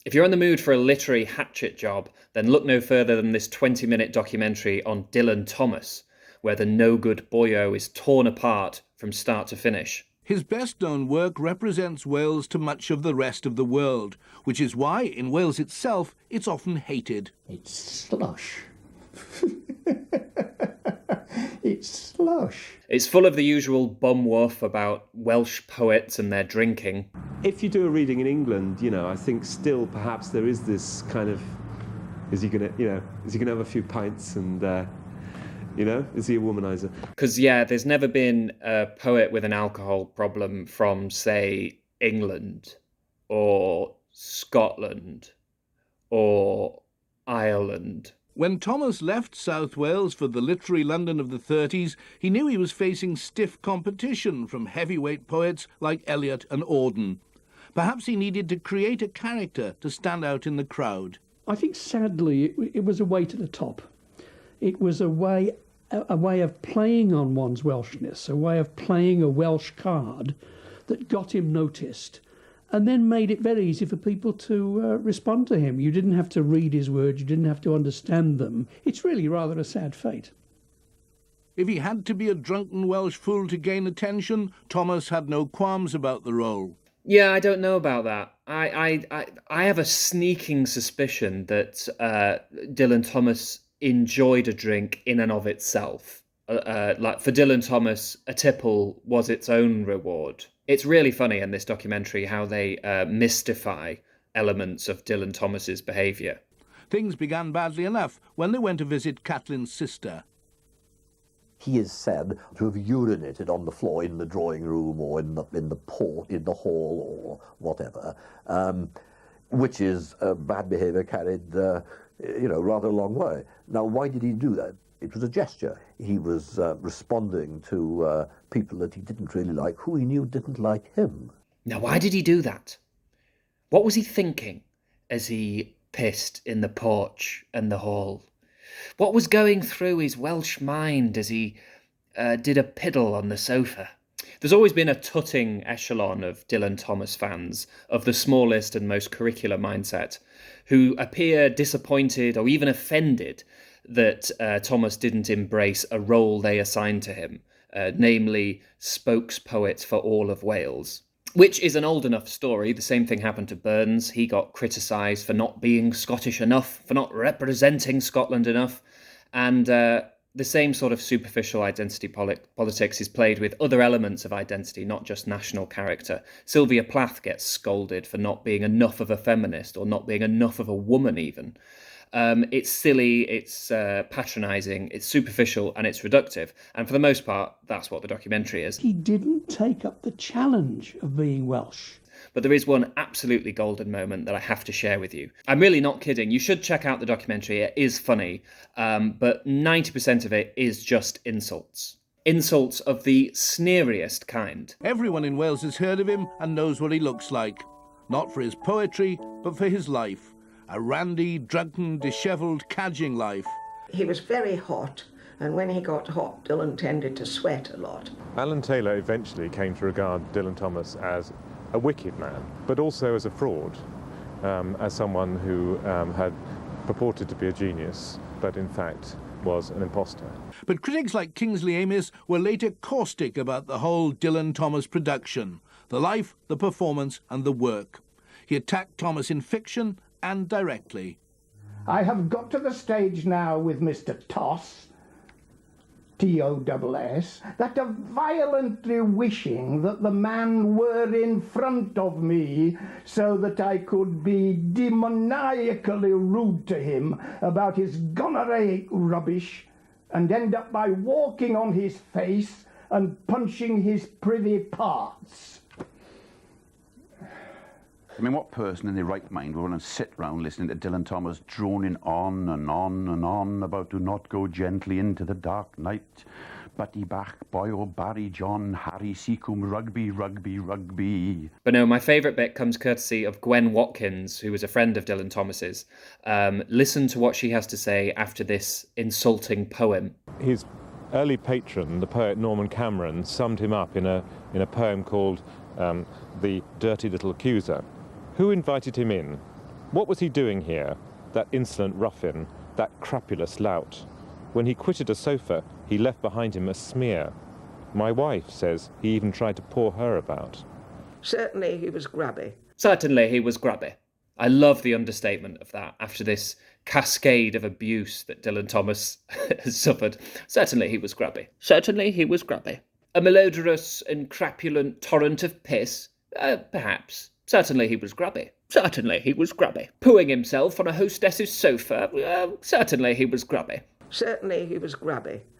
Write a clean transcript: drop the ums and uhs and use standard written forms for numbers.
If you're in the mood for a literary hatchet job, then look no further than this 20-minute documentary on Dylan Thomas, where the no-good boyo is torn apart from start to finish. His best-known work represents Wales to much of the rest of the world, which is why, in Wales itself, it's often hated. It's slush. It's slush. It's full of the usual bum woof about Welsh poets and their drinking. If you do a reading in England, I think still perhaps there is this kind of, is he gonna have a few pints and, is he a womanizer? Because, there's never been a poet with an alcohol problem from, say, England or Scotland or Ireland. When Thomas left South Wales for the literary London of the 30s, he knew he was facing stiff competition from heavyweight poets like Eliot and Auden. Perhaps he needed to create a character to stand out in the crowd. I think, sadly, it was a way to the top. It was a way of playing on one's Welshness, a way of playing a Welsh card that got him noticed, and then made it very easy for people to respond to him. You didn't have to read his words, you didn't have to understand them. It's really rather a sad fate. If he had to be a drunken Welsh fool to gain attention, Thomas had no qualms about the role. Yeah, I don't know about that. I have a sneaking suspicion that Dylan Thomas enjoyed a drink in and of itself. Like for Dylan Thomas, a tipple was its own reward. It's really funny in this documentary how they mystify elements of Dylan Thomas's behaviour. Things began badly enough when they went to visit Catlin's sister. He is said to have urinated on the floor in the drawing room or in the hall or whatever, which is bad behaviour carried, rather a long way. Now, why did he do that? It was a gesture. He was responding to people that he didn't really like, who he knew didn't like him. Now, why did he do that? What was he thinking as he pissed in the porch and the hall? What was going through his Welsh mind as he did a piddle on the sofa? There's always been a tutting echelon of Dylan Thomas fans of the smallest and most curricular mindset who appear disappointed or even offended that Thomas didn't embrace a role they assigned to him, namely spokespoet for all of Wales. Which is an old enough story. The same thing happened to Burns. He got criticised for not being Scottish enough, for not representing Scotland enough. And the same sort of superficial identity politics is played with other elements of identity, not just national character. Sylvia Plath gets scolded for not being enough of a feminist or not being enough of a woman even. It's silly, it's patronising, it's superficial, and it's reductive. And for the most part, that's what the documentary is. He didn't take up the challenge of being Welsh. But there is one absolutely golden moment that I have to share with you. I'm really not kidding. You should check out the documentary. It is funny, but 90% of it is just insults. Insults of the sneeriest kind. Everyone in Wales has heard of him and knows what he looks like. Not for his poetry, but for his life. A randy, drunken, dishevelled, cadging life. He was very hot, and when he got hot, Dylan tended to sweat a lot. Alan Taylor eventually came to regard Dylan Thomas as a wicked man, but also as a fraud, as someone who had purported to be a genius, but in fact was an imposter. But critics like Kingsley Amis were later caustic about the whole Dylan Thomas production, the life, the performance, and the work. He attacked Thomas in fiction and directly. I have got to the stage now with Mr. Toss, T-O-S-S, that of violently wishing that the man were in front of me so that I could be demoniacally rude to him about his gonorrheic rubbish and end up by walking on his face and punching his privy parts. I mean, what person in their right mind would want to sit round listening to Dylan Thomas droning on and on and on about do not go gently into the dark night, Buddy Bach, Boy O Barry John, Harry Seacombe, Rugby, Rugby, Rugby. But no, my favourite bit comes courtesy of Gwen Watkins, who was a friend of Dylan Thomas's. Listen to what she has to say after this insulting poem. His early patron, the poet Norman Cameron, summed him up in a poem called The Dirty Little Accuser. Who invited him in? What was he doing here, that insolent ruffian, that crapulous lout? When he quitted a sofa, he left behind him a smear. My wife says he even tried to pour her about. Certainly he was grubby. Certainly he was grubby. I love the understatement of that after this cascade of abuse that Dylan Thomas has suffered. Certainly he was grubby. Certainly he was grubby. A malodorous and crapulent torrent of piss? Perhaps. Certainly he was grubby. Certainly he was grubby. Pooing himself on a hostess's sofa? Certainly he was grubby. Certainly he was grubby.